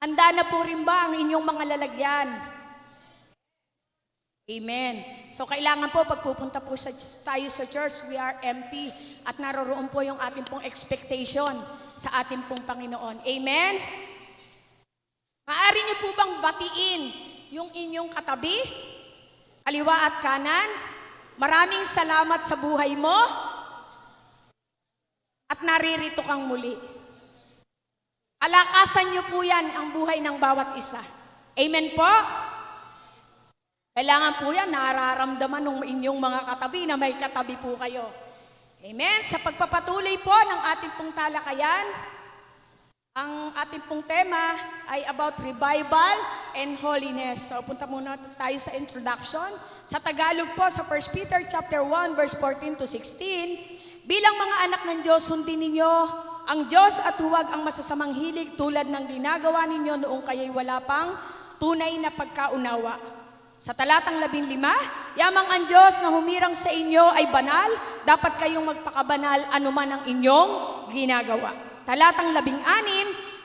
Handa na po rin ba ang inyong mga lalagyan? Amen. So kailangan po pagpupunta po tayo sa church, we are empty at naroroon po yung ating pong expectation sa ating pong Panginoon. Amen? Maaari niyo po bang batiin yung inyong katabi, kaliwa at kanan? Maraming salamat sa buhay mo at naririto kang muli. Alakasan niyo po yan ang buhay ng bawat isa. Amen po? Kailangan po yan, nararamdaman ng inyong mga katabi na may katabi po kayo. Amen? Sa pagpapatuloy po ng ating pong talakayan, ang ating pong tema ay about revival and holiness. So punta muna tayo sa introduction. Sa Tagalog po, sa 1 Peter chapter 1, verse 14 to 16, bilang mga anak ng Diyos, sundin ninyo ang Diyos at huwag ang masasamang hilig tulad ng ginagawa ninyo noong kayo'y wala pang tunay na pagkaunawa. Sa talatang 15, yamang ang Diyos na humirang sa inyo ay banal, dapat kayong magpakabanal anuman ang inyong ginagawa. Talatang 16,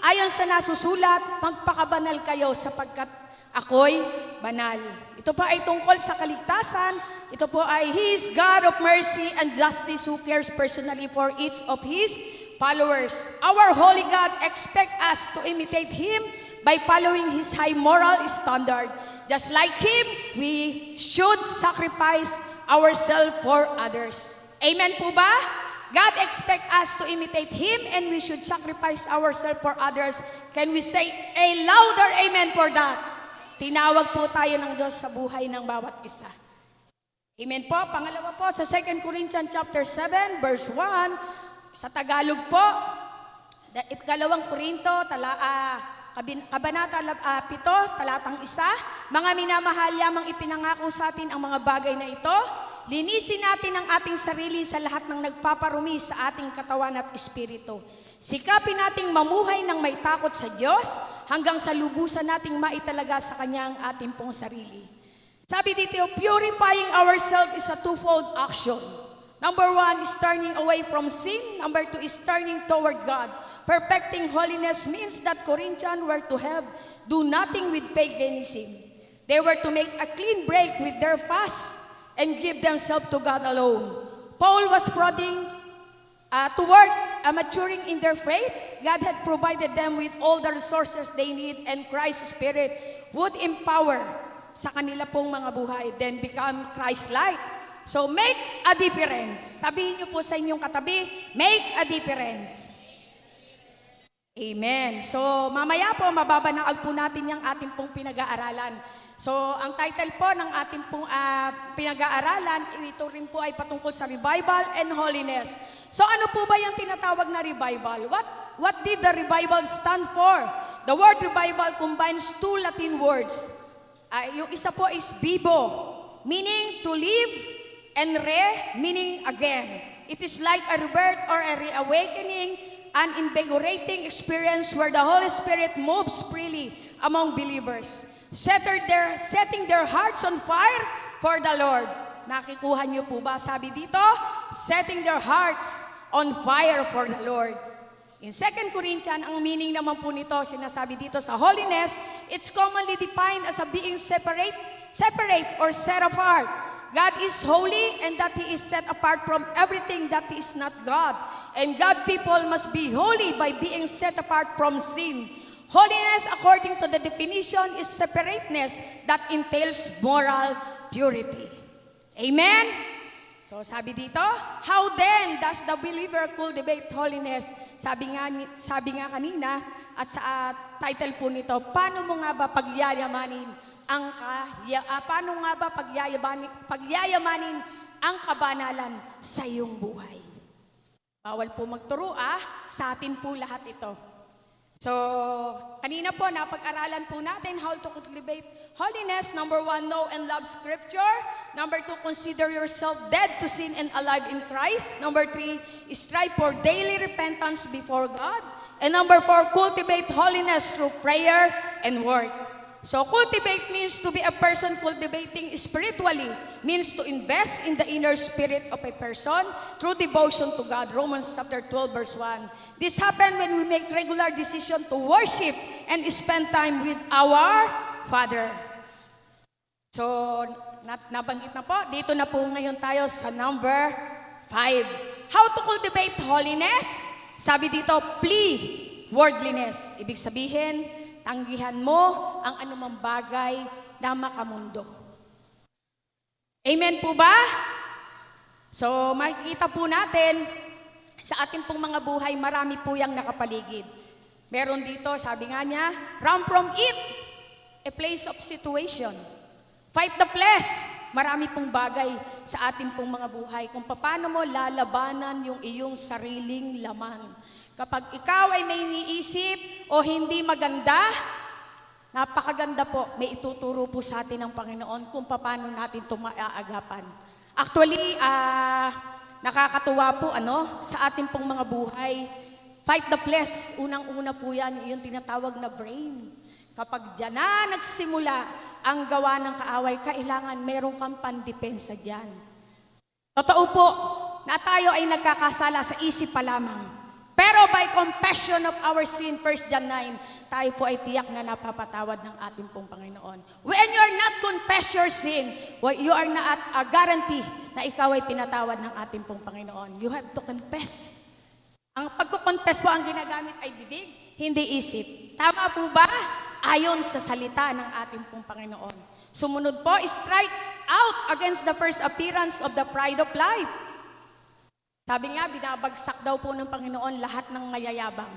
ayon sa nasusulat, magpakabanal kayo sapagkat ako'y banal. Ito pa ay tungkol sa kaligtasan. Ito po ay He is God of mercy and justice who cares personally for each of His followers. Our holy God expects us to imitate Him by following His high moral standard. Just like Him, we should sacrifice ourselves for others. Amen po ba? God expects us to imitate Him and we should sacrifice ourselves for others. Can we say a louder amen for that? Tinawag po tayo ng Diyos sa buhay ng bawat isa. Amen po. Pangalawa po, sa 2 Corinthians chapter 7, verse 1, sa Tagalog po, 2 Korinto, Kabanata 7, talatang 1, mga minamahal, yamang ipinangako sa atin ang mga bagay na ito, linisin natin ang ating sarili sa lahat ng nagpaparumi sa ating katawan at espiritu. Sikapin nating mamuhay ng may takot sa Diyos hanggang sa lubusan nating maitalaga sa Kanya ang ating pong sarili. Sabi dito, purifying ourselves is a twofold action. Number 1 is turning away from sin. Number 2 is turning toward God. Perfecting holiness means that Corinthians were to do nothing with paganism. They were to make a clean break with their fast and give themselves to God alone. Paul was prodding toward maturing in their faith. God had provided them with all the resources they need, and Christ's Spirit would empower sa kanila pong mga buhay, then become Christ-like. So make a difference. Sabihin niyo po sa inyong katabi, make a difference. Amen. So, mamaya po, mababanaag po natin yung ating pong pinag-aaralan. So, ang title po ng ating pong pinag-aaralan, ito rin po ay patungkol sa revival and holiness. So, ano po ba yung tinatawag na revival? What did the revival stand for? The word revival combines two Latin words. Yung isa po is vivo, meaning to live, and meaning again. It is like a rebirth or a reawakening, an invigorating experience where the Holy Spirit moves freely among believers, setting their hearts on fire for the Lord. Nakikuha niyo po ba? Sabi dito, setting their hearts on fire for the Lord. In 2 Corinthians, ang meaning naman po nito, sinasabi dito sa holiness, it's commonly defined as a being separate or set apart. God is holy and that He is set apart from everything that is not God. And God people must be holy by being set apart from sin. Holiness, according to the definition, is separateness that entails moral purity. Amen? So sabi dito, how then does the believer cultivate holiness? Sabi nga kanina, at sa title po nito, paano mo nga ba pagyayamanin ang kabanalan sa iyong buhay? Bawal po magturo sa atin po lahat ito. So, kanina po, napag-aralan po natin how to cultivate holiness. Number 1, know and love Scripture. Number 2, consider yourself dead to sin and alive in Christ. Number 3, strive for daily repentance before God. And number 4, cultivate holiness through prayer and work. So cultivate means to be a person cultivating spiritually, means to invest in the inner spirit of a person through devotion to God. Romans chapter 12 verse 1. This happens when we make regular decision to worship and spend time with our Father. So, nabanggit na po, dito na po ngayon tayo sa number 5. How to cultivate holiness? Sabi dito, flee worldliness. Ibig sabihin, tanggihan mo ang anumang bagay na makamundo. Amen po ba? So, makikita po natin, sa ating pong mga buhay, marami po yang nakapaligid. Meron dito, sabi nga niya, run from it, a place of situation. Fight the flesh. Marami pong bagay sa ating pong mga buhay kung paano mo lalabanan yung iyong sariling laman. Kapag ikaw ay may iniisip o hindi maganda, napakaganda po, may ituturo po sa atin ng Panginoon kung paano natin ito maaagapan. Actually, nakakatuwa po sa ating pong mga buhay. Fight the flesh, unang-una po yan, yung tinatawag na brain. Kapag dyan na nagsimula ang gawa ng kaaway, kailangan meron kang pandepensa dyan. Totoo po na tayo ay nagkakasala sa isip pa lamang. Pero by confession of our sin, 1 John 9, tayo po ay tiyak na napapatawad ng ating pong Panginoon. When you are not confess your sin, you are not a guarantee na ikaw ay pinatawad ng ating pong Panginoon. You have to confess. Ang pagkukonfess po, ang ginagamit ay bibig, hindi isip. Tama po ba? Ayon sa salita ng ating pong Panginoon. Sumunod po, strike out against the first appearance of the pride of life. Sabi nga, binabagsak daw po ng Panginoon lahat ng mayayabang.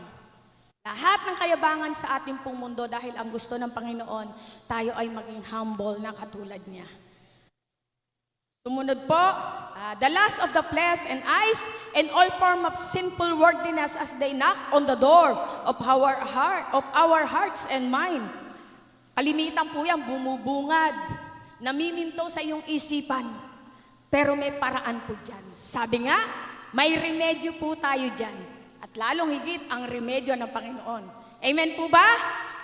Lahat ng kayabangan sa ating pong mundo dahil ang gusto ng Panginoon, tayo ay maging humble na katulad niya. Sumunod po, the lust of the flesh and eyes and all form of sinful worldliness as they knock on the door of our hearts and mind. Kalimitan po yan, bumubungad, namiminto sa iyong isipan. Pero may paraan po dyan. Sabi nga, may remedyo po tayo dyan. At lalong higit ang remedyo ng Panginoon. Amen po ba?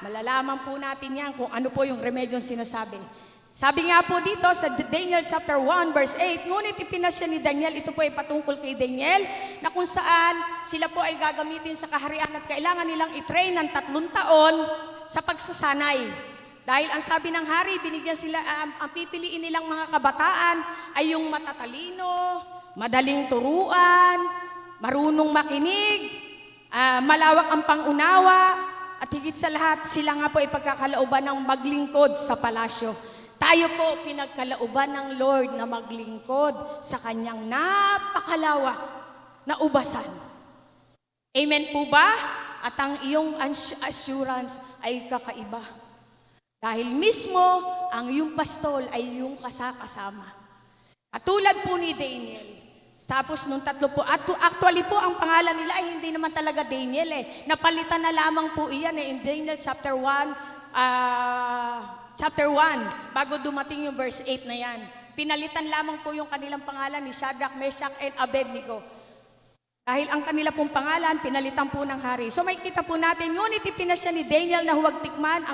Malalaman po natin yan kung ano po yung remedyo sinasabi. Sabi nga po dito sa Daniel chapter 1 verse 8, ngunit ipinasya ni Daniel, ito po ay patungkol kay Daniel, na kung saan sila po ay gagamitin sa kaharian at kailangan nilang i-train ng 3 taon sa pagsasanay. Dahil ang sabi ng hari, binigyan sila, ang pipiliin nilang mga kabataan ay yung matatalino, madaling turuan, marunong makinig, malawak ang pangunawa, at higit sa lahat, sila nga po ay pagkakalooban ng maglingkod sa palasyo. Tayo po pinagkalooban ng Lord na maglingkod sa kanyang napakalawak na ubasan. Amen po ba? At ang iyong assurance ay kakaiba. Dahil mismo ang iyong pastol ay iyong kasakasama. Katulad po ni Daniel. Tapos nung 3 po, actually po ang pangalan nila ay hindi naman talaga Daniel Napalitan na lamang po iyan in Daniel chapter 1, bago dumating yung verse 8 na yan. Pinalitan lamang po yung kanilang pangalan ni Shadrach, Meshach, and Abednego. Dahil ang kanila pong pangalan, pinalitan po ng hari. So makikita po natin, ngunit ipinasya ni Daniel na huwag tikman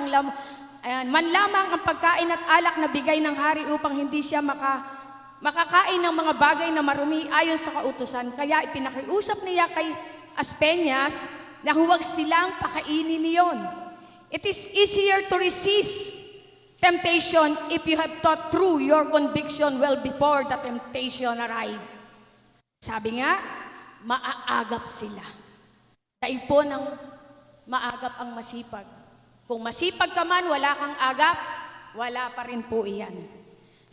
man lamang ang pagkain at alak na bigay ng hari upang hindi siya makakain ng mga bagay na marumi ayon sa kautusan. Kaya ipinakiusap niya kay Aspenyas na huwag silang pakainin niyon. It is easier to resist temptation if you have thought through your conviction well before the temptation arrive. Sabi nga, maaagap sila. Dahil po ng maagap ang masipag. Kung masipag ka man, wala kang agap, wala pa rin po iyan.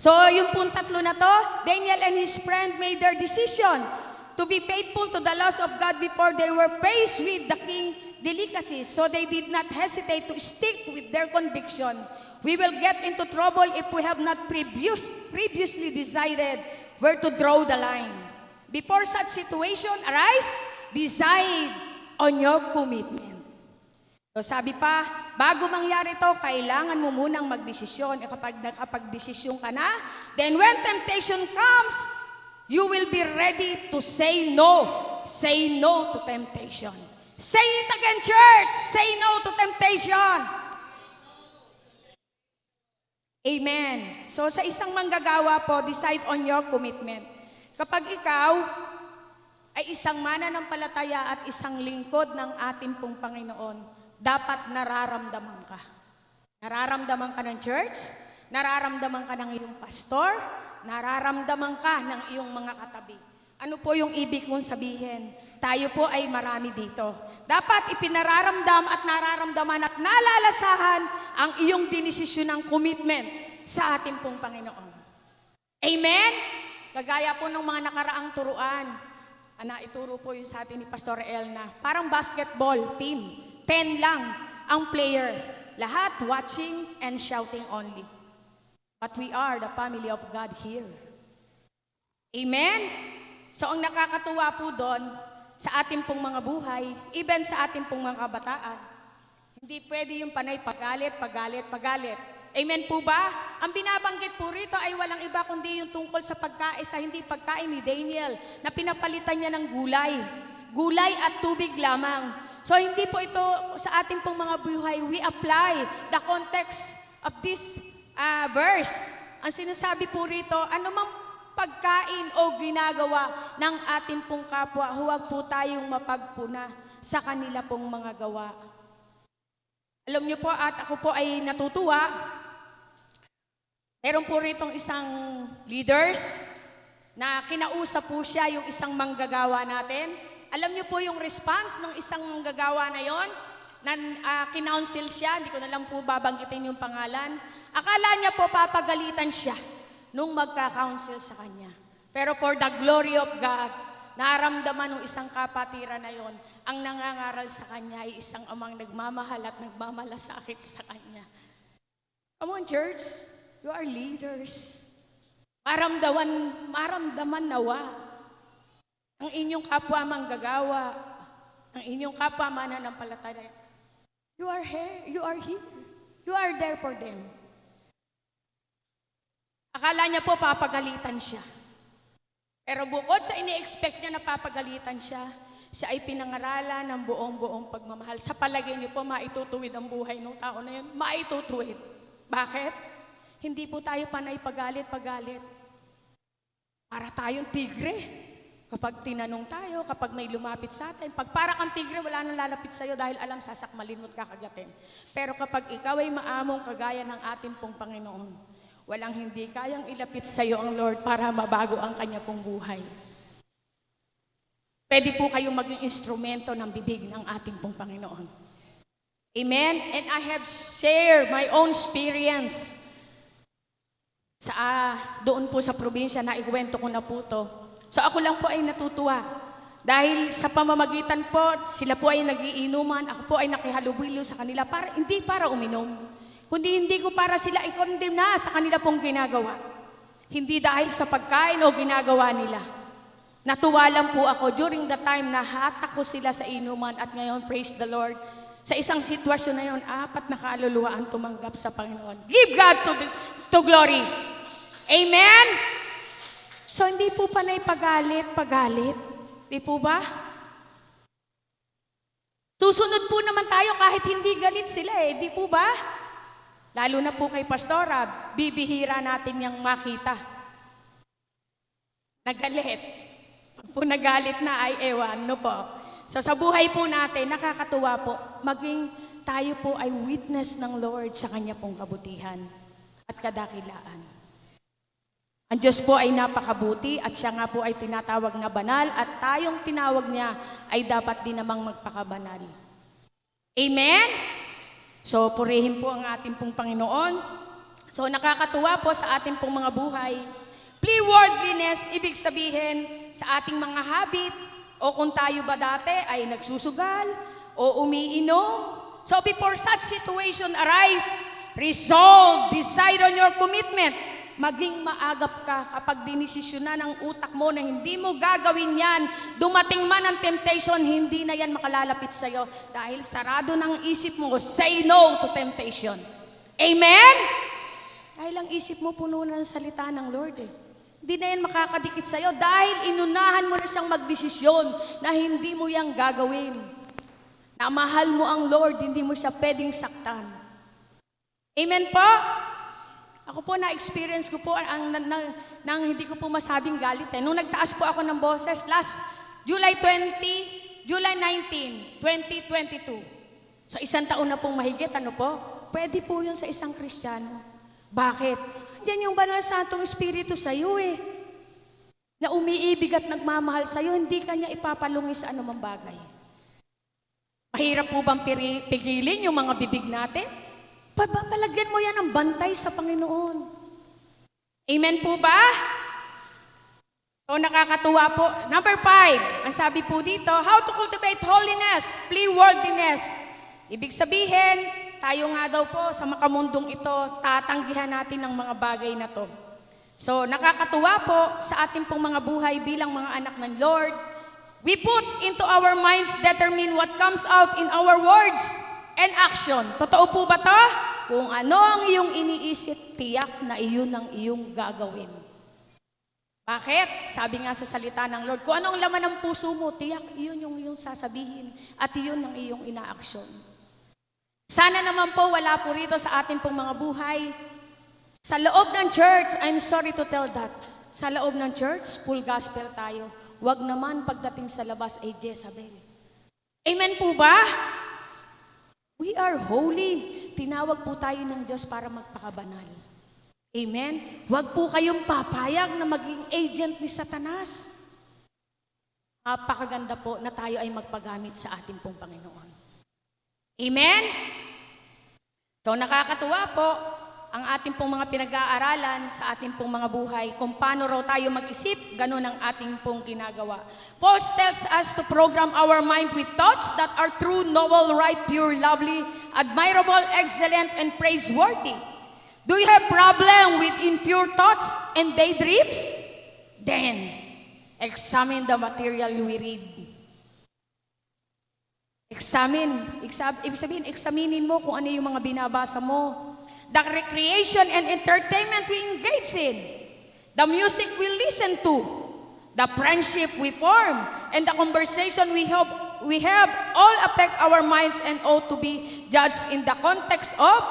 So, yung pong 3 na to, Daniel and his friend made their decision to be faithful to the laws of God before they were faced with the king delicacies. So, they did not hesitate to stick with their conviction. We will get into trouble if we have not previously decided where to draw the line. Before such situation arise, decide on your commitment. So sabi pa, bago mangyari to, kailangan mo munang magdesisyon. Kapag nakapagdesisyon ka na, then when temptation comes, you will be ready to say no. Say no to temptation. Say it again, church. Say no to temptation. Amen. So sa isang manggagawa po, decide on your commitment. Kapag ikaw ay isang mananampalataya at isang lingkod ng ating pong Panginoon, dapat nararamdaman ka. Nararamdaman ka ng church, nararamdaman ka ng iyong pastor, nararamdaman ka ng iyong mga katabi. Ano po yung ibig kong sabihin? Tayo po ay marami dito. Dapat ipinararamdam at nararamdaman at nalalasahan ang iyong dinesisyon ng commitment sa ating pong Panginoon. Amen? Kagaya po ng mga nakaraang turuan, ituro po yung sa atin ni Pastor Elna. Parang basketball team, 10 lang ang player. Lahat watching and shouting only. But we are the family of God here. Amen? So ang nakakatuwa po doon, sa ating pong mga buhay, even sa ating pong mga kabataan, hindi pwede yung panay pagalit. Amen po ba? Ang binabanggit po rito ay walang iba kundi yung tungkol sa pagkain, sa hindi pagkain ni Daniel, na pinapalitan niya ng gulay. Gulay at tubig lamang. So hindi po ito sa ating pong mga buhay, we apply the context of this verse. Ang sinasabi po rito, anumang pagkain o ginagawa ng ating pong kapwa, huwag po tayong mapagpuna sa kanila pong mga gawa. Alam niyo po, at ako po ay natutuwa, meron po ritong isang leaders na kinausap po siya yung isang manggagawa natin. Alam niyo po yung response ng isang manggagawa na yon, na kinounsel siya, hindi ko na lang po babanggitin yung pangalan. Akala niya po papagalitan siya nung magka-counsel sa kanya. Pero for the glory of God, naramdaman ng isang kapatiran na yon, ang nangangaral sa kanya ay isang amang nagmamahal at nagmamalasakit sa kanya. Come on, church, you are leaders. Maramdaman nawa ang inyong kapwa manggagawa, ang inyong kapwa mananampalataya. You are here, you are there for them. Akala niya po papagalitan siya. Pero bukod sa ini-expect niya na papagalitan siya, siya ay pinangaralan ng buong pagmamahal. Sa palagay niyo po, maitutuwid ang buhay ng tao na yun? Maitutuwid. Bakit? Hindi po tayo panay pagalit. Para tayong tigre. Kapag tinanong tayo, kapag may lumapit sa atin, pag para kang tigre, wala nang lalapit sa'yo dahil alam sasakmalin mo't kakagatin. Pero kapag ikaw ay maamong kagaya ng ating pong Panginoon, walang hindi kayang ilapit sa iyo ang Lord para mabago ang kanya pong buhay. Pwede po kayong maging instrumento ng bibig ng ating pong Panginoon. Amen? And I have shared my own experience doon po sa probinsya, na ikwento ko na po to. So ako lang po ay natutuwa. Dahil sa pamamagitan po, sila po ay nagiinuman, ako po ay nakihalubilo sa kanila, hindi para uminom. Kundi hindi ko para sila i-condemn na sa kanila pong ginagawa. Hindi dahil sa pagkain o ginagawa nila. Natuwa lang po ako during the time na hatak ko sila sa inuman at ngayon, praise the Lord, sa isang sitwasyon na yun, 4 na kaluluwa ang tumanggap sa Panginoon. Give God to glory. Amen? So hindi po panay pagalit. Di po ba? Susunod po naman tayo kahit hindi galit sila di po ba? Lalo na po kay Pastora, bibihira natin yung makita. Nagalit. Pag po nagalit na ay ewan, no po. So sa buhay po natin, nakakatuwa po, maging tayo po ay witness ng Lord sa kanya pong kabutihan at kadakilaan. Ang Diyos po ay napakabuti at siya nga po ay tinatawag na banal at tayong tinawag niya ay dapat din namang magpakabanal. Amen? So, purihin po ang ating pong Panginoon. So, nakakatuwa po sa ating pong mga buhay. Flee worldliness, ibig sabihin sa ating mga habit, o kung tayo ba dati ay nagsusugal, o umiinom. So, before such situation arise, resolve, decide on your commitment. Maging maagap ka kapag dinesisyonan ng utak mo na hindi mo gagawin yan. Dumating man ang temptation, hindi na yan makalalapit sa'yo. Dahil sarado ng isip mo, say no to temptation. Amen? Dahil ang isip mo puno na ng salita ng Lord Hindi na yan makakadikit sa'yo dahil inunahan mo na siyang magdesisyon na hindi mo yan gagawin. Na mahal mo ang Lord, hindi mo siya pwedeng saktan. Amen po? Ako po, na-experience ko po nang hindi ko po masabing galit eh. Nung nagtaas po ako ng boses, last July 19, 2022. So, isang taon na pong mahigit, ano po? Pwede po yun sa isang Kristiyano. Bakit? Andiyan yung banal santong Espiritu sa iyo eh. Na umiibig at nagmamahal sa iyo, hindi kanya ipapalungi sa anumang bagay. Mahirap po bang pigilin yung mga bibig natin? Palagyan mo yan ng bantay sa Panginoon. Amen po ba? So nakakatuwa po. Number 5, ang sabi po dito, how to cultivate holiness, flee worldliness. Ibig sabihin, tayo nga daw po sa makamundong ito, tatanggihan natin ang mga bagay na to. So nakakatuwa po sa ating pong mga buhay bilang mga anak ng Lord. We put into our minds determine what comes out in our words and action. Totoo po ba to? Kung ano ang iyong iniisip, tiyak na iyon ang iyong gagawin. Bakit? Sabi nga sa salita ng Lord, kung ano ang laman ng puso mo, tiyak iyon yung iyong sasabihin at iyon ang iyong inaaksyon. Sana naman po wala po rito sa atin pong mga buhay. Sa loob ng church, I'm sorry to tell that, sa loob ng church, full gospel tayo. Huwag naman pagdating sa labas ay Jezebel. Amen po ba? We are holy. Tinawag po tayo ng Diyos para magpakabanal. Amen? Huwag po kayong papayag na maging agent ni Satanas. Napakaganda po na tayo ay magpagamit sa ating pong Panginoon. Amen? So nakakatuwa po ang ating pong mga pinag-aaralan sa ating pong mga buhay. Kung paano raw tayo mag-isip, ganun ang ating pong ginagawa. Paul tells us to program our mind with thoughts that are true, noble, right, pure, lovely, admirable, excellent, and praiseworthy. Do you have problem with impure thoughts and daydreams? Then, examine the material we read. Ibig sabihin, examinin mo kung ano yung mga binabasa mo. The recreation and entertainment we engage in, the music we listen to, the friendship we form, and the conversation we have all affect our minds and ought to be judged in the context of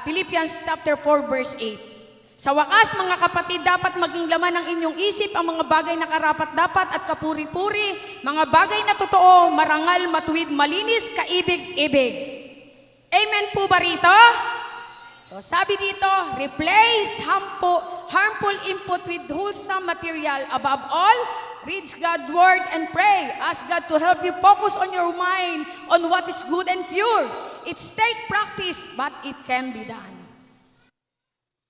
Philippians chapter 4 verse 8. Sa wakas, mga kapatid, dapat maging laman ng inyong isip ang mga bagay na karapat-dapat at kapuri-puri, mga bagay na totoo, marangal, matuwid, malinis, kaibig-ibig. Amen po ba rito? So sabi dito, replace harmful input with wholesome material. Above all, read God's word and pray. Ask God to help you focus on your mind on what is good and pure. It's take practice, but it can be done.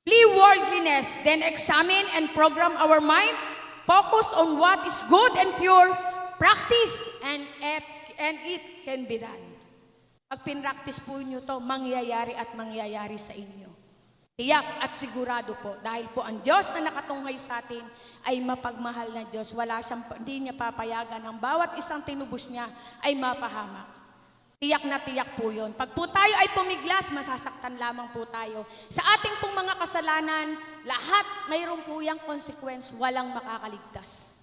Flee worldliness, then examine and program our mind. Focus on what is good and pure. Practice, and it can be done. Pag pinractice po nyo to, mangyayari at mangyayari sa inyo. Tiyak at sigurado po, dahil po ang Diyos na nakatunghay sa atin ay mapagmahal na Diyos. Hindi niya papayagan ang bawat isang tinubos niya ay mapahamak. Tiyak na tiyak po yun. Pag po tayo ay pumiglas, masasaktan lamang po tayo. Sa ating pong mga kasalanan, lahat mayroon po yung consequence, walang makakaligtas.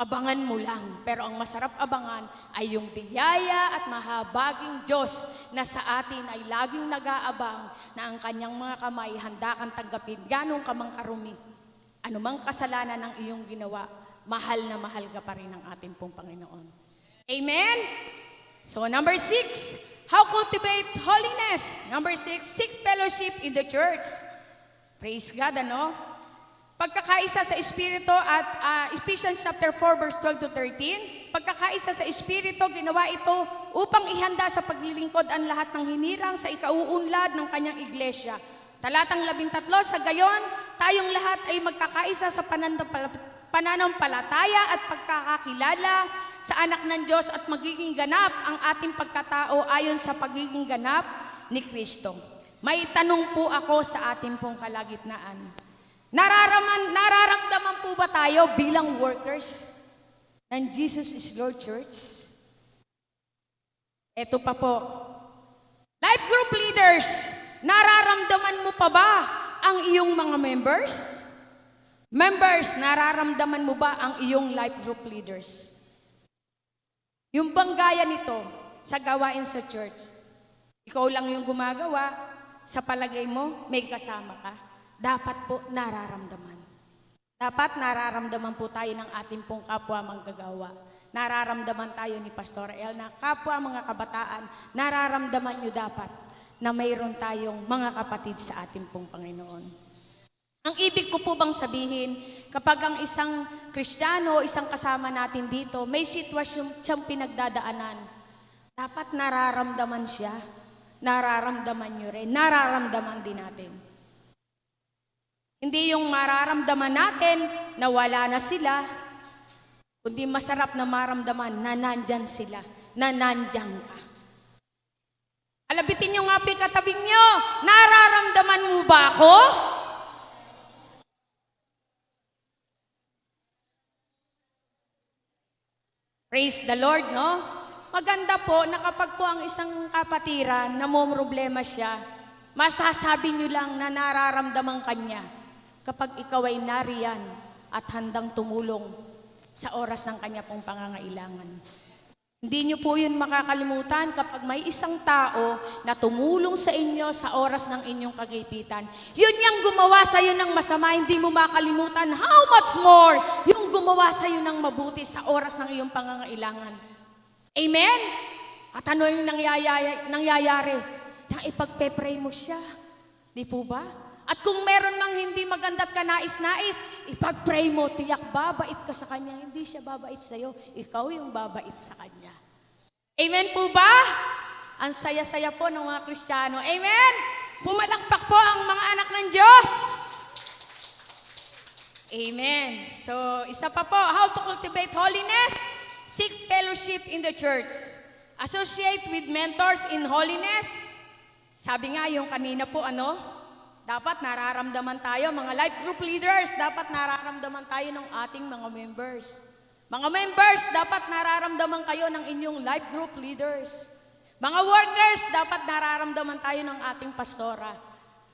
Abangan mo lang, pero ang masarap abangan ay yung biyaya at mahabaging Diyos na sa atin ay laging nag-aabang na ang kanyang mga kamay handa kang tanggapin, ganong ka mang karumi. Anumang kasalanan ng iyong ginawa, mahal na mahal ka pa rin ng ating pong Panginoon. Amen? So number 6, how cultivate holiness? Number 6, seek fellowship in the church. Praise God, ano? Pagkakaisa sa Espiritu at Ephesians chapter 4 verse 12 to 13, pagkakaisa sa Espiritu, ginawa ito upang ihanda sa paglilingkod ang lahat ng hinirang sa ikauunlad ng kanyang iglesia. Talatang 13, sa gayon, tayong lahat ay magkakaisa sa pananampalataya at pagkakakilala sa anak ng Diyos at magiging ganap ang ating pagkatao ayon sa pagiging ganap ni Kristo. May tanong po ako sa ating pong kalagitnaan. Nararamdaman po ba tayo bilang workers ng Jesus is Lord Church? Ito pa po. Life group leaders, nararamdaman mo pa ba ang iyong mga members? Members, nararamdaman mo ba ang iyong life group leaders? Yung bang gaya nito sa gawain sa church? Ikaw lang yung gumagawa, sa palagay mo, may kasama ka? Dapat po nararamdaman. Dapat nararamdaman po tayo ng ating pong kapwa manggagawa. Nararamdaman tayo ni Pastor El na kapwa mga kabataan, nararamdaman nyo dapat na mayroon tayong mga kapatid sa ating pong Panginoon. Ang ibig ko po bang sabihin, kapag ang isang Kristiyano, isang kasama natin dito, may sitwasyon siyang pinagdadaanan, dapat nararamdaman siya, nararamdaman nyo rin, nararamdaman din natin. Hindi yung mararamdaman natin na wala na sila, kundi masarap na maramdaman na nandyan sila, na nandyan ka. Alabitin nyo nga katabi nyo, nararamdaman mo ba ako? Praise the Lord, no? Maganda po na kapag po ang isang kapatiran na may problema siya, masasabi nyo lang na nararamdaman kanya kapag ikaw ay nariyan at handang tumulong sa oras ng kanya pong pangangailangan. Hindi nyo po yun makakalimutan kapag may isang tao na tumulong sa inyo sa oras ng inyong kagipitan. Yun yung gumawa sa iyo ng masama, hindi mo makalimutan. How much more yung gumawa sa iyo ng mabuti sa oras ng iyong pangangailangan. Amen? At ano yung nangyayari? Na ipagpe-pray mo siya. Di po ba? At kung meron mang hindi maganda at kanais-nais, ipag-pray mo, tiyak babait ka sa kanya. Hindi siya babait sa iyo, ikaw yung babait sa kanya. Amen po ba? Ang saya-saya po ng mga Kristiyano. Amen? Pumalakpak po ang mga anak ng Diyos. Amen. So, isa pa po, how to cultivate holiness? Seek fellowship in the church. Associate with mentors in holiness. Sabi nga yung kanina po, dapat nararamdaman tayo, mga life group leaders, dapat nararamdaman tayo ng ating mga members. Mga members, dapat nararamdaman kayo ng inyong life group leaders. Mga workers, dapat nararamdaman tayo ng ating pastora.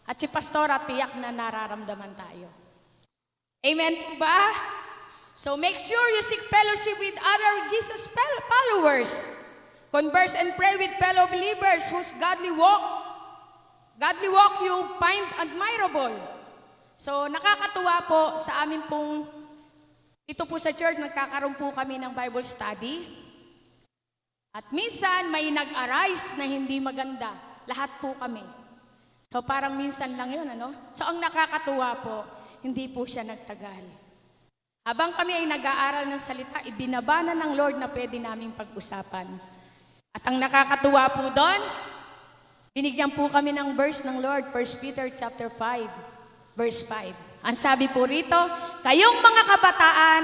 At si pastora, tiyak na nararamdaman tayo. Amen po ba? So make sure you seek fellowship with other Jesus followers. Converse and pray with fellow believers whose godly walk you find admirable. So, nakakatuwa po sa amin pong, ito po sa church, nagkakaroon po kami ng Bible study. At minsan, may nag-arise na hindi maganda. Lahat po kami. So, parang minsan lang yun, So, ang nakakatuwa po, hindi po siya nagtagal. Habang kami ay nag-aaral ng salita, ibinabana ng Lord na pwede naming pag-usapan. At ang nakakatuwa po doon, binigyan po kami ng verse ng Lord, 1 Peter chapter 5, verse 5. Ang sabi po rito, kayong mga kabataan,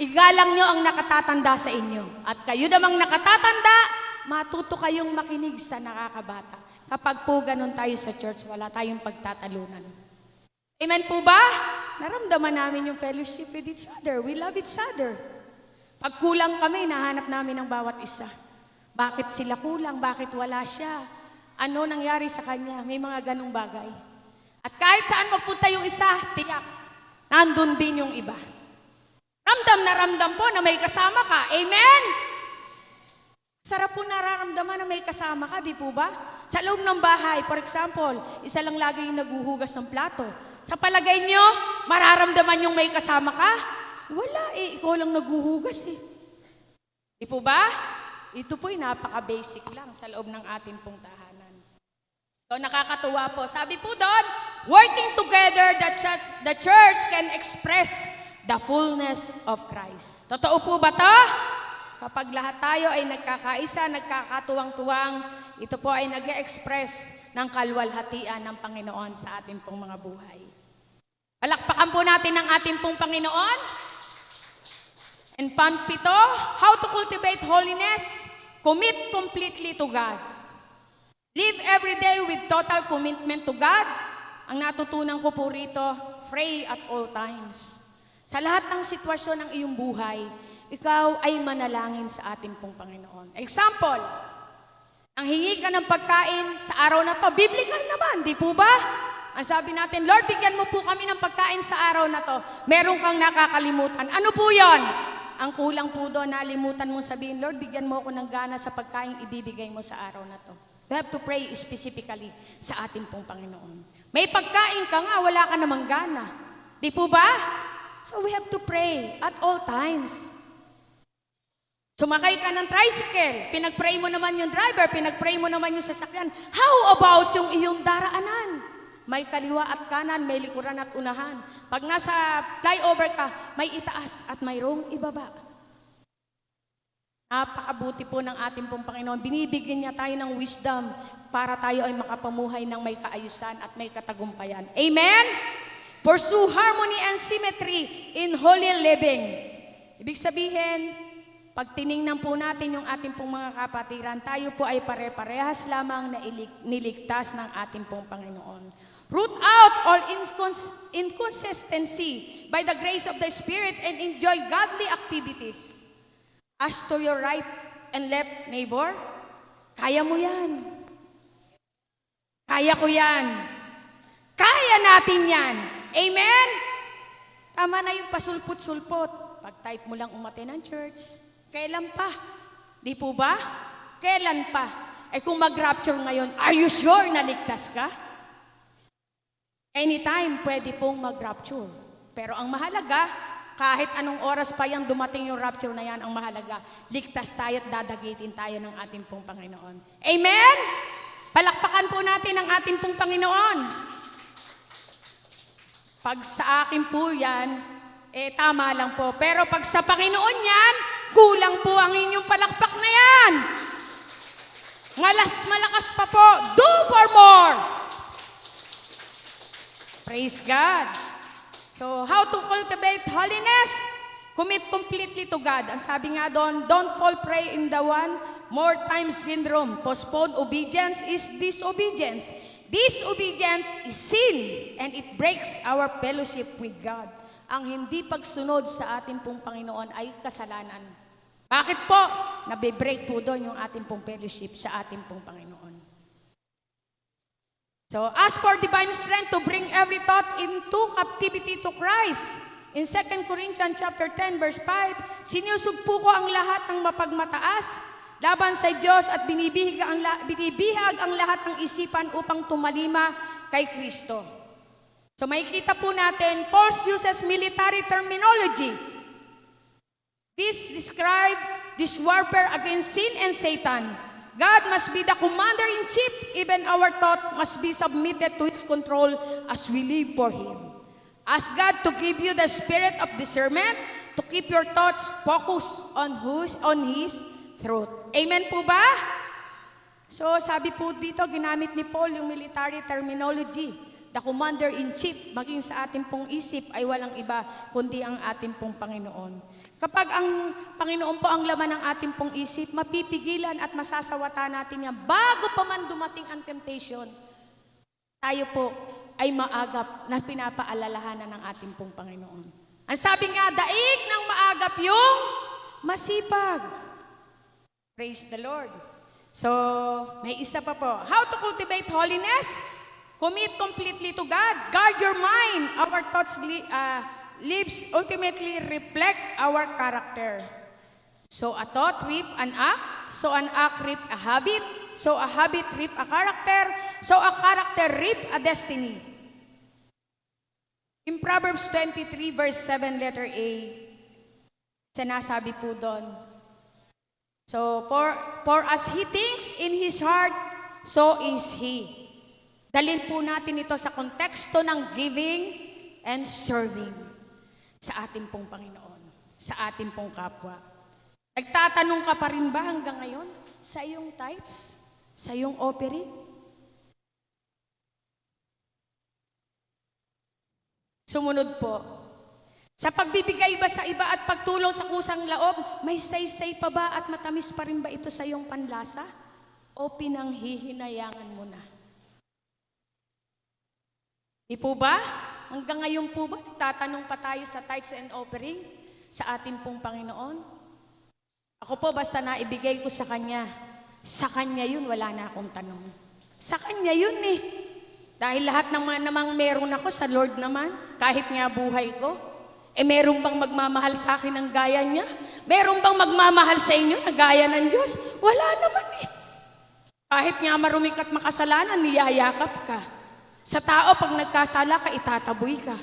igalang nyo ang nakatatanda sa inyo. At kayo namang nakatatanda, matuto kayong makinig sa nakakabata. Kapag po ganun tayo sa church, wala tayong pagtatalunan. Amen po ba? Naramdaman namin yung fellowship with each other. We love each other. Pag kulang kami, nahanap namin ang bawat isa. Bakit sila kulang? Bakit wala siya? Ano nangyari sa kanya? May mga ganong bagay. At kahit saan magpunta yung isa, tiyak, nandun din yung iba. Ramdam na ramdam po na may kasama ka. Amen? Sarap po nararamdaman na may kasama ka, di po ba? Sa loob ng bahay, for example, isa lang lagi yung naguhugas ng plato. Sa palagay nyo, mararamdaman yung may kasama ka? Wala ikaw lang naguhugas Di po ba? Ito po'y napaka-basic lang sa loob ng ating pong tahanan. So nakakatuwa po. Sabi po doon, working together, the church can express the fullness of Christ. Totoo po ba to? Kapag lahat tayo ay nagkakaisa, nagkakatuwang-tuwang, ito po ay nag-express ng kalwalhatian ng Panginoon sa ating pong mga buhay. Palakpakan po natin ang ating pong Panginoon. And pito, how to cultivate holiness? Commit completely to God. Live every day with total commitment to God. Ang natutunan ko po rito, pray at all times. Sa lahat ng sitwasyon ng iyong buhay, ikaw ay manalangin sa ating pong Panginoon. Example, ang hingi ka ng pagkain sa araw na to, biblical naman, di po ba? Ang sabi natin, Lord, bigyan mo po kami ng pagkain sa araw na to. Meron kang nakakalimutan. Ano po yon? Ang kulang po doon, nalimutan mong sabihin, Lord, bigyan mo ako ng gana sa pagkain ibibigay mo sa araw na to. We have to pray specifically sa ating pong Panginoon. May pagkain ka nga, wala ka namang gana. Di po ba? So we have to pray at all times. Sumakay ka ng tricycle, pinag-pray mo naman yung driver, pinag-pray mo naman yung sasakyan. How about yung iyong daraanan? May kaliwa at kanan, may likuran at unahan. Pag nasa flyover ka, may itaas at mayroong ibaba. Napakabuti po ng ating pong Panginoon. Binibigyan niya tayo ng wisdom para tayo ay makapamuhay ng may kaayusan at may katagumpayan. Amen? Pursue harmony and symmetry in holy living. Ibig sabihin, pag tiningnan po natin yung ating pong mga kapatiran, tayo po ay pare-parehas lamang na niligtas ng ating pong Panginoon. Root out all inconsistency by the grace of the Spirit and enjoy godly activities. As to your right and left neighbor, kaya mo yan. Kaya ko yan. Kaya natin yan. Amen? Tama na yung pasulpot-sulpot. Pag-type mo lang umate ng church, kailan pa? Di po ba? Kailan pa? Eh kung mag-rapture ngayon, are you sure na ligtas ka? Anytime pwede pong mag-rapture. Pero ang mahalaga, kahit anong oras pa yung dumating yung rapture na yan, ang mahalaga, ligtas tayo at dadagitin tayo ng ating pong Panginoon. Amen? Palakpakan po natin ang ating pong Panginoon. Pag sa akin po yan, tama lang po. Pero pag sa Panginoon yan, kulang po ang inyong palakpak na yan. Malakas pa po. Do for more. Praise God. So, how to cultivate holiness? Commit completely to God. Ang sabi nga doon, don't fall prey in the one more time syndrome. Postponed obedience is disobedience. Disobedience is sin and it breaks our fellowship with God. Ang hindi pagsunod sa ating pong Panginoon ay kasalanan. Bakit po? Nabe-break po doon yung ating pong fellowship sa ating pong Panginoon. So, ask for divine strength to bring every thought into captivity to Christ. In 2 Corinthians chapter 10 verse 5, sinusugpo ko ang lahat ng mapagmataas laban sa Diyos at binibihag ang lahat ng isipan upang tumalima kay Kristo. So, makikita po natin, Paul uses military terminology. This describe this warfare against sin and Satan. God must be the commander-in-chief. Even our thought must be submitted to His control as we live for Him. Ask God to give you the spirit of discernment to keep your thoughts focused on His truth. Amen po ba? So sabi po dito, ginamit ni Paul yung military terminology. The commander-in-chief, maging sa ating pong isip ay walang iba kundi ang ating pong Panginoon. Kapag ang Panginoon po ang laman ng ating pong isip, mapipigilan at masasawata natin yan. Bago pa man dumating ang temptation, tayo po ay maagap na pinapaalalahanan ng ating pong Panginoon. Ang sabi nga, daig ng maagap yung masipag. Praise the Lord. So, may isa pa po. How to cultivate holiness? Commit completely to God. Guard your mind. Our thoughts lives ultimately reflect our character. So a thought reap an act, so an act reap a habit, so a habit reap a character, so a character reap a destiny. In Proverbs 23 verse 7 letter A, sinasabi po doon, so for as he thinks in his heart, so is he. Dalhin po natin ito sa konteksto ng giving and serving sa ating pong Panginoon, sa ating pong kapwa. Nagtatanong ka pa rin ba hanggang ngayon sa iyong tithes, sa iyong offering? Sumunod po, sa pagbibigay ba sa iba at pagtulong sa kusang loob, may saysay pa ba at matamis pa rin ba ito sa iyong panlasa? O pinanghihinayangan mo na? Di po ba? Hanggang ngayon po ba, nagtatanong pa tayo sa tithes and offering sa ating pong Panginoon? Ako po, basta naibigay ko sa Kanya. Sa Kanya yun, wala na akong tanong. Sa Kanya yun eh. Dahil lahat namang meron ako sa Lord naman, kahit nga buhay ko. Meron bang magmamahal sa akin ng gaya niya? Meron bang magmamahal sa inyo na gaya ng Diyos? Wala naman eh. Kahit nga marumi ka't makasalanan, niyayakap ka. Sa tao, pag nagkasala ka, itataboy ka.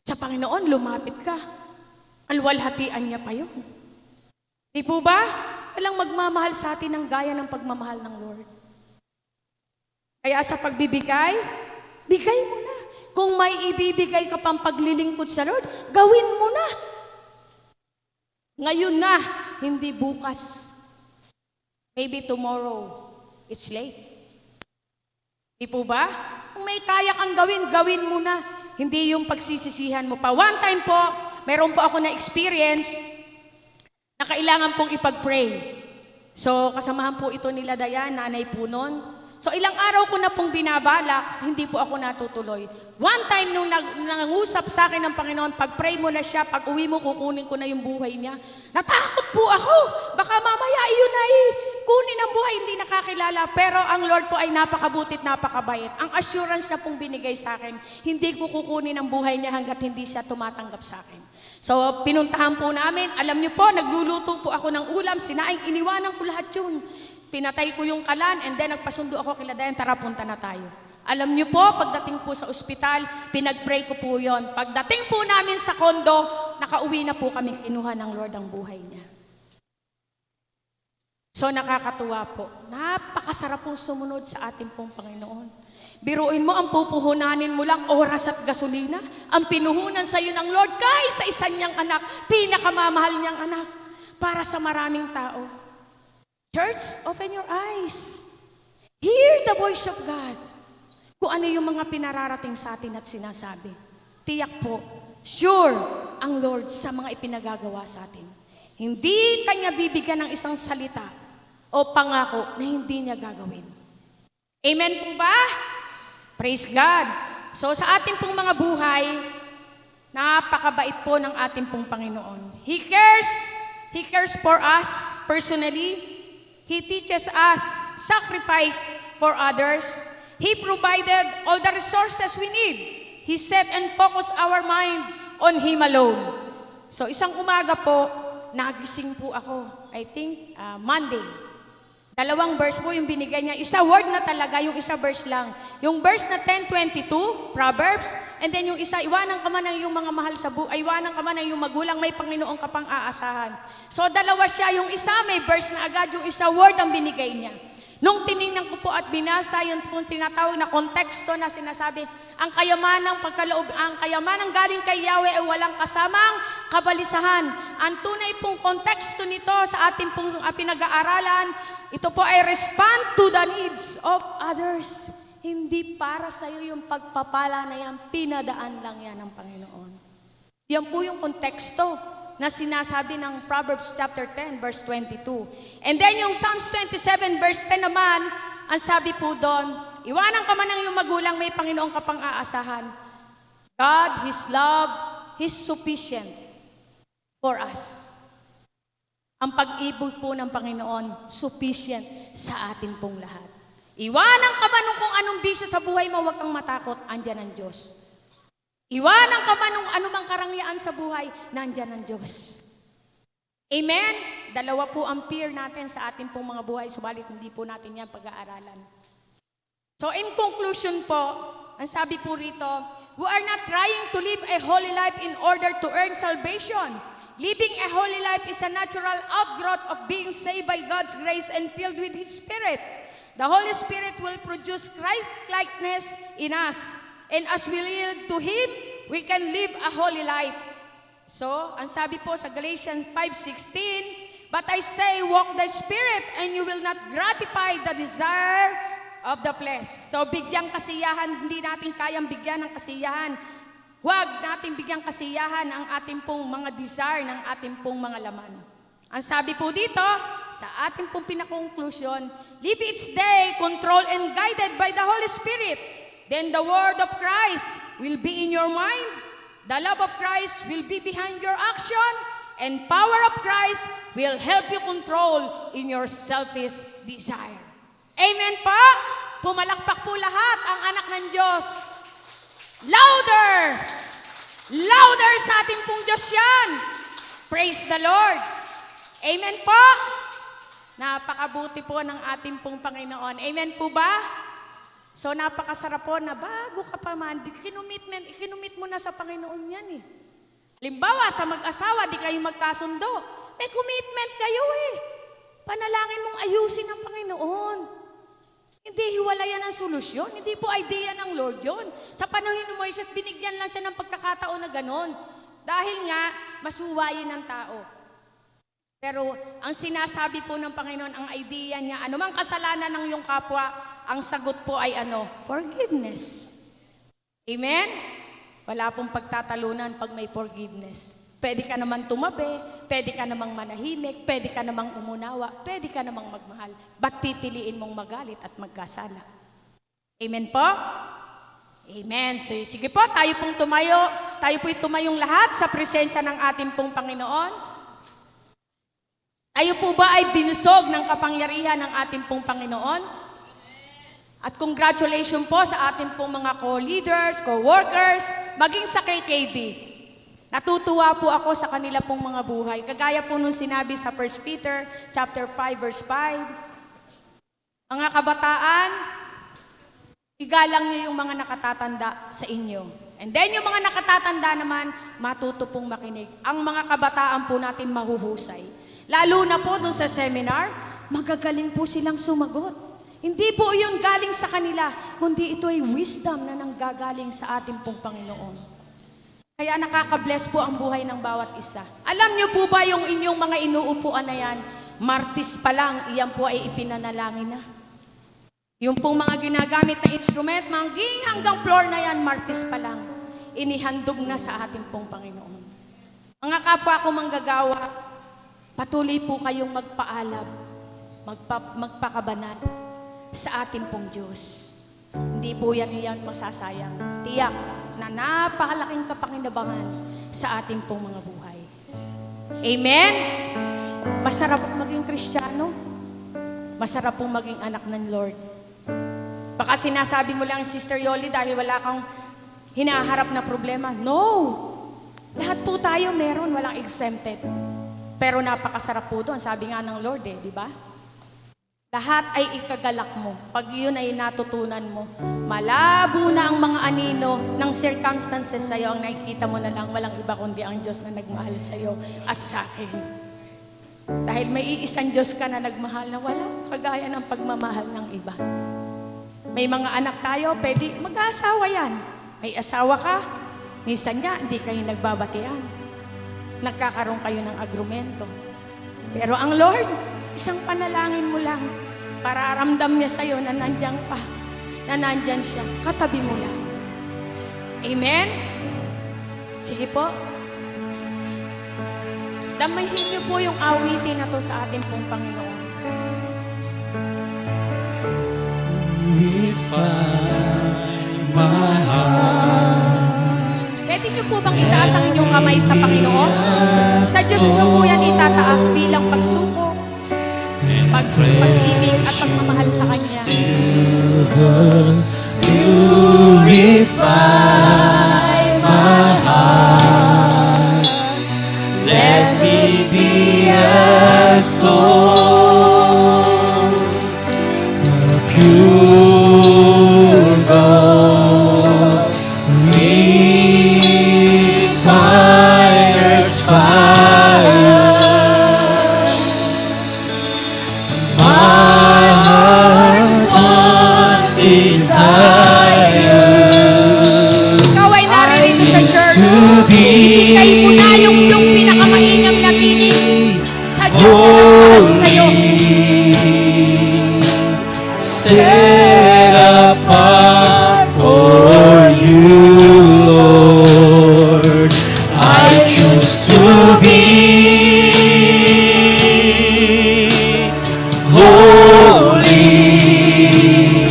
Sa Panginoon, lumapit ka. Alwalhatian niya pa yun. Di po ba? Walang magmamahal sa atin ng gaya ng pagmamahal ng Lord. Kaya sa pagbibigay, bigay mo na. Kung may ibibigay ka pang paglilingkod sa Lord, gawin mo na. Ngayon na, hindi bukas. Maybe tomorrow, it's late. Di po ba? Kung may kaya kang gawin, gawin mo na. Hindi yung pagsisisihan mo pa. One time po, meron po ako na experience na kailangan pong ipag-pray. So, kasamahan po ito nila Dayan, nanay po nun. So, ilang araw ko na pong binabalak, hindi po ako natutuloy. One time nung nangusap sa akin ng Panginoon, pag-pray mo na siya, pag uwi mo, kukunin ko na yung buhay niya. Natakot po ako. Baka mamaya iyon ay kunin ang buhay, hindi nakakilala. Pero ang Lord po ay napakabutit, napakabait. Ang assurance na pong binigay sa akin, hindi ko kukunin ang buhay niya hanggat hindi siya tumatanggap sa akin. So, pinuntahan po namin. Alam niyo po, nagluluto po ako ng ulam, sinaing, iniwanan ko lahat yun. Pinatay ko yung kalan and then nagpasundo ako kila Dayan, tara punta na tayo. Alam niyo po, pagdating po sa ospital, pinag-pray ko po yon. Pagdating po namin sa kondo, nakauwi na po kami, kinuha ng Lord ang buhay niya. So nakakatuwa po. Napakasarap pong sumunod sa ating pong Panginoon. Biruin mo, ang pupuhunanin mo lang oras at gasolina. Ang pinuhunan sa iyo ng Lord, kaysa isa niyang anak, pinakamamahal niyang anak, para sa maraming tao. Church, open your eyes. Hear the voice of God. Kung ano yung mga pinararating sa atin at sinasabi. Tiyak po, sure ang Lord sa mga ipinagagawa sa atin. Hindi Kanya bibigyan ng isang salita o pangako na hindi niya gagawin. Amen po ba? Praise God. So sa ating pong mga buhay, napakabait po ng ating pong Panginoon. He cares for us personally. He teaches us sacrifice for others. He provided all the resources we need. He set and focused our mind on Him alone. So isang umaga po, nagising po ako. I think Monday. 2 verse po yung binigay niya. Isa word na talaga, yung isa verse lang. Yung verse na 10:22, Proverbs, and then yung isa, iwanan ka man ng yung mga mahal sa buhay, iwanan ka man ng yung magulang, may Panginoon ka pang aasahan. So dalawa siya, yung isa may verse na agad, yung isa word ang binigay niya. Nung tiningnan ko po at binasa, yung tinatawag na konteksto na sinasabi, ang kayamanang pagkaloob, ang kayamanang galing kay Yahweh ay walang kasamang kabalisahan. Ang tunay pong konteksto nito sa ating pong pinag-aaralan, ito po ay respond to the needs of others. Hindi para sa iyo yung pagpapala na yan, pinadaan lang yan ng Panginoon. Yan po yung konteksto na sinasabi ng Proverbs chapter 10, verse 22. And then yung Psalms 27, verse 10 naman, ang sabi po doon, iwanan ka man ng iyong magulang, may Panginoon ka pang aasahan. God, His love, His sufficient for us. Ang pag-ibig po ng Panginoon, sufficient sa atin pong lahat. Iwanan ka man kung anong bisyo sa buhay mo, huwag kang matakot, andyan ang Diyos. Iwanan ka man ng anumang karangyaan sa buhay, nandyan ang Diyos. Amen? Dalawa po ang fear natin sa ating pong mga buhay, subalit hindi po natin yan pag-aaralan. So in conclusion po, ang sabi po rito, we are not trying to live a holy life in order to earn salvation. Living a holy life is a natural outgrowth of being saved by God's grace and filled with His Spirit. The Holy Spirit will produce Christ-likeness in us. And as we yield to Him, we can live a holy life. So, ang sabi po sa Galatians 5:16, but I say, walk the Spirit, and you will not gratify the desire of the flesh. So, bigyang kasiyahan, hindi natin kayang bigyan ng kasiyahan. Huwag natin bigyang kasiyahan ang ating pong mga desire ng ating pong mga laman. Ang sabi po dito, sa ating pong pinakonklusyon, live each day controlled and guided by the Holy Spirit. Then the word of Christ will be in your mind. The love of Christ will be behind your action. And power of Christ will help you control in your selfish desire. Amen po? Pumalakpak po lahat ang anak ng Diyos. Louder! Louder sa ating pong Diyos yan. Praise the Lord. Amen po. Napakabuti po ng ating pong Panginoon. Amen po ba? So napakasarap po na bago ka pa man, ikinumit mo na sa Panginoon yan eh. Halimbawa, sa mag-asawa, di kayo magkasundo. May commitment kayo eh. Panalangin mong ayusin ng Panginoon. Hindi hiwalayan ang solusyon. Hindi po idea ng Lord yon. Sa panahon ni Moises, binigyan lang siya ng pagkakataon na ganon. Dahil nga, masuwayin ng tao. Pero ang sinasabi po ng Panginoon, ang idea niya, anumang kasalanan ng iyong kapwa, ang sagot po ay ano? Forgiveness. Amen? Wala pong pagtatalunan pag may forgiveness. Pwede ka naman tumabi, pwede ka namang manahimik, pwede ka namang umunawa, pwede ka namang magmahal. Ba't pipiliin mong magalit at magkasala? Amen po? Amen. So, sige po, tayo pong tumayo. Tayo po'y tumayong lahat sa presensya ng ating pong Panginoon. Tayo po ba ay binusog ng kapangyarihan ng ating pong Panginoon? At congratulations po sa ating pong mga co-leaders, co-workers, maging sa KKB. Natutuwa po ako sa kanila pong mga buhay. Kagaya po nung sinabi sa 1 Peter chapter 5 verse 5. Mga kabataan, igalang niyo yung mga nakatatanda sa inyo. And then yung mga nakatatanda naman, matuto pong makinig. Ang mga kabataan po natin mahuhusay. Lalo na po dun sa seminar, magagaling po silang sumagot. Hindi po yun galing sa kanila, kundi ito ay wisdom na nanggagaling sa ating pong Panginoon. Kaya nakaka-bless po ang buhay ng bawat isa. Alam niyo po ba yung inyong mga inuupuan na yan, Martis pa lang, iyan po ay ipinanalangin na. Yung pong mga ginagamit na instrument, hanggang floor na yan, Martis pa lang, inihandog na sa ating pong Panginoon. Mga kapwa ko manggagawa, patuloy po kayong magpaalab, magpakabanal sa ating pong Diyos. Hindi po yan masasayang. Tiyak na napakalaking kapakinabangan sa ating pong mga buhay. Amen? Masarap maging Kristiyano. Masarap pong maging anak ng Lord. Baka sinasabi mo lang, Sister Yoli, dahil wala kang hinaharap na problema. No! Lahat po tayo meron, walang exempted. Pero napakasarap po doon, sabi nga ng Lord di ba? Lahat ay ikagalak mo. Pag yun ay natutunan mo, malabo na ang mga anino ng circumstances sa'yo. Ang nakikita mo na lang, walang iba kundi ang Diyos na nagmahal sa'yo at sa akin. Dahil may iisang Diyos ka na nagmahal na wala kagaya ng pagmamahal ng iba. May mga anak tayo, pwede mag-aasawa yan. May asawa ka, minsan nga, hindi kayo nagbabatian. Nagkakaroon kayo ng agrumento. Pero ang Lord, isang panalangin mo lang para ramdam niya sa'yo na nandiyan ka, na nandiyan siya, katabi mo lang. Amen? Sige po. Damahin niyo po yung awitin na to sa ating pong Panginoon. Refine my heart. Pwede niyo po bang itaas ang inyong kamay sa Panginoon? Sa Diyos niyo po yan itataas bilang pagsuko, pag-ibig at pagmamahal sa Kanya. Purify my heart. Let me be as gold, pure gold, refiner's fire. My heart's one desire Ikaw ay naririto sa is church. to be Ibigay mo na yung pinakamainam na tinig sa Diyos na nagmahal sa'yo. set apart for you, Lord. I choose to be holy,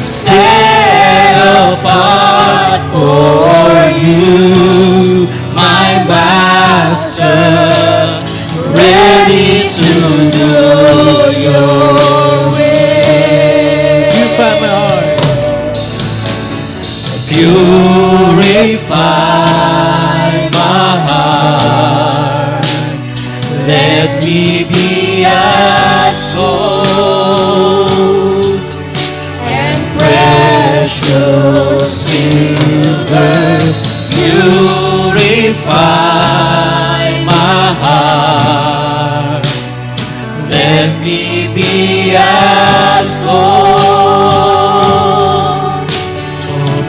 set apart for you, my Master, ready to do your will. as gold,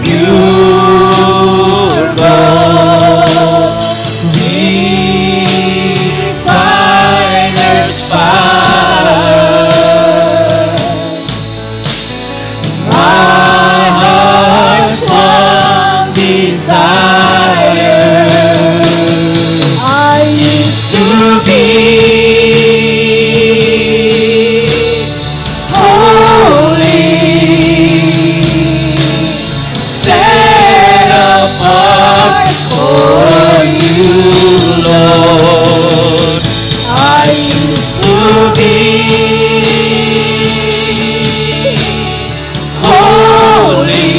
pure gold, refiner's fire. My heart's one desire is to be set apart for you, Lord. I choose to be holy,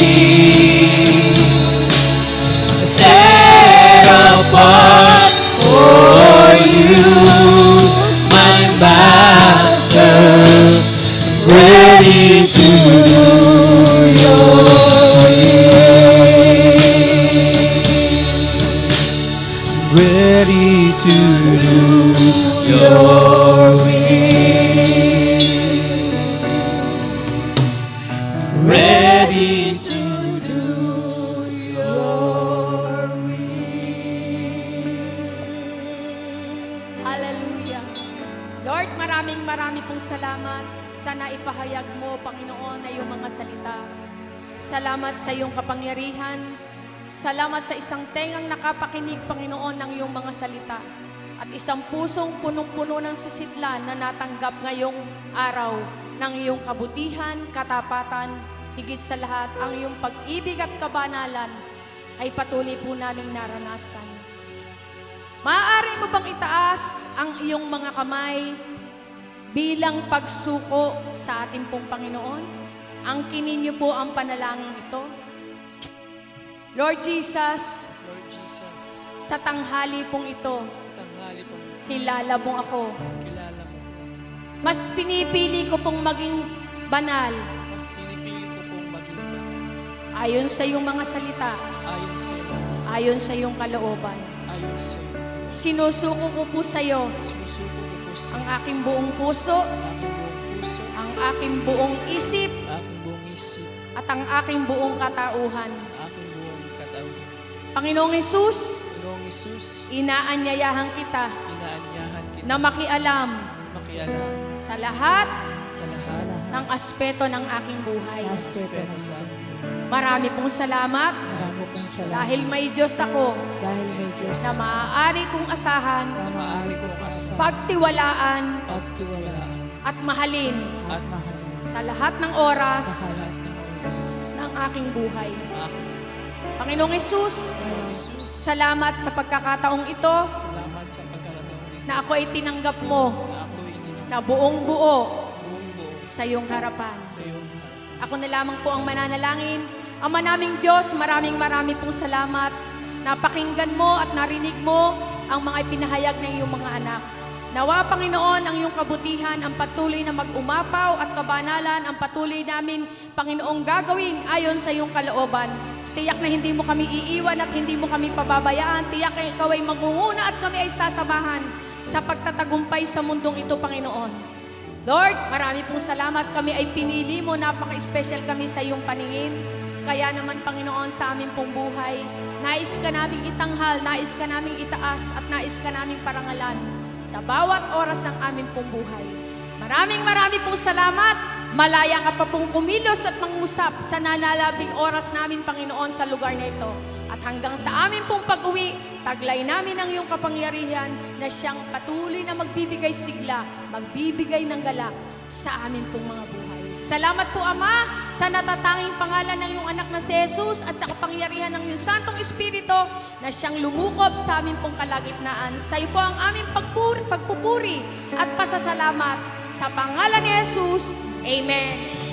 set apart for you, my Master, ready to do your ready to do your will, ready to do your Hallelujah. Lord, maraming pong salamat sa naipahayag mo, Panginoon, na iyong mga salita. Salamat sa iyong kapangyarihan. Salamat sa isang tengang nakapakinig, Panginoon, ng iyong mga salita. At isang pusong punong-puno ng sisidlan na natanggap ngayong araw ng iyong kabutihan, katapatan, higit sa lahat, ang iyong pag-ibig at kabanalan ay patuloy po naming naranasan. Maaari mo bang itaas ang iyong mga kamay bilang pagsuko sa ating pong Panginoon? Angkinin niyo po ang panalangin ito. Lord Jesus, Lord Jesus, sa tanghali pong ito, tanghali po, kilala mo ako. kilala mo po. Mas pinipili ko pong maging banal Mas pinipili ko pong maging banal. ayon sa iyong mga salita, Ayon sa iyo, ayon sa iyong kalooban. ayon sa iyo. Sinusuko ko po sa iyo Sinusuko ko po sa ang aking buong puso, aking buong puso, ang aking buong isip, aking buong isip, at ang aking buong katauhan. aking buong katawan. Panginoong Hesus, Panginoong Jesus, inaanyayahan kita inaanyahan kita na makialam makialam sa lahat sa lahat ng aspeto ng aking buhay. ng aspeto sa amin. Marami pong salamat Marami pong salamat dahil may Diyos ako dahil may Diyos na maaari kong asahan, Na maaari kong asahan, pagtiwalaan pagtiwalaan, at mahalin at mahal sa lahat ng oras sa lahat ng oras ng aking buhay. ng aking Panginoong Hesus, Panginoong Jesus. salamat sa pagkakataong ito Salamat sa pagkakataon ito na ako ay tinanggap mo na ako itinanong na buong buo buong buo sa iyong harapan. sa iyong harap. Ako na lamang po ang mananalangin. Ama naming Diyos, maraming pong salamat. Napakinggan mo at narinig mo ang mga ipinahayag ng iyong mga anak. Nawa, Panginoon, ang iyong kabutihan, ang patuloy na mag-umapaw at kabanalan, ang patuloy namin, Panginoong, gagawin ayon sa iyong kalooban. Tiyak na hindi mo kami iiwan at hindi mo kami pababayaan. Tiyak na ikaw ay magunguna at kami ay sasamahan sa pagtatagumpay sa mundong ito, Panginoon. Lord, marami pong salamat. Kami ay pinili mo. Napaka-special kami sa iyong paningin. Kaya naman, Panginoon, sa aming pong buhay, nais ka naming itanghal, nais ka naming itaas, at nais ka naming parangalan sa bawat oras ng aming pong buhay. Maraming pong salamat. Malaya ka pa pong kumilos at mangusap sa nalalabing oras namin, Panginoon, sa lugar na ito. At hanggang sa amin pong pag-uwi, taglay namin ang iyong kapangyarihan na siyang patuloy na magbibigay sigla, magbibigay ng galak sa amin pong mga buhay. Salamat po, Ama, sa natatanging pangalan ng iyong anak na si Jesus at sa kapangyarihan ng iyong Santong Espiritu na siyang lumukob sa amin pong kalagitnaan. Sa iyo po ang aming pagpupuri at pasasalamat sa pangalan ni Jesus. Amen.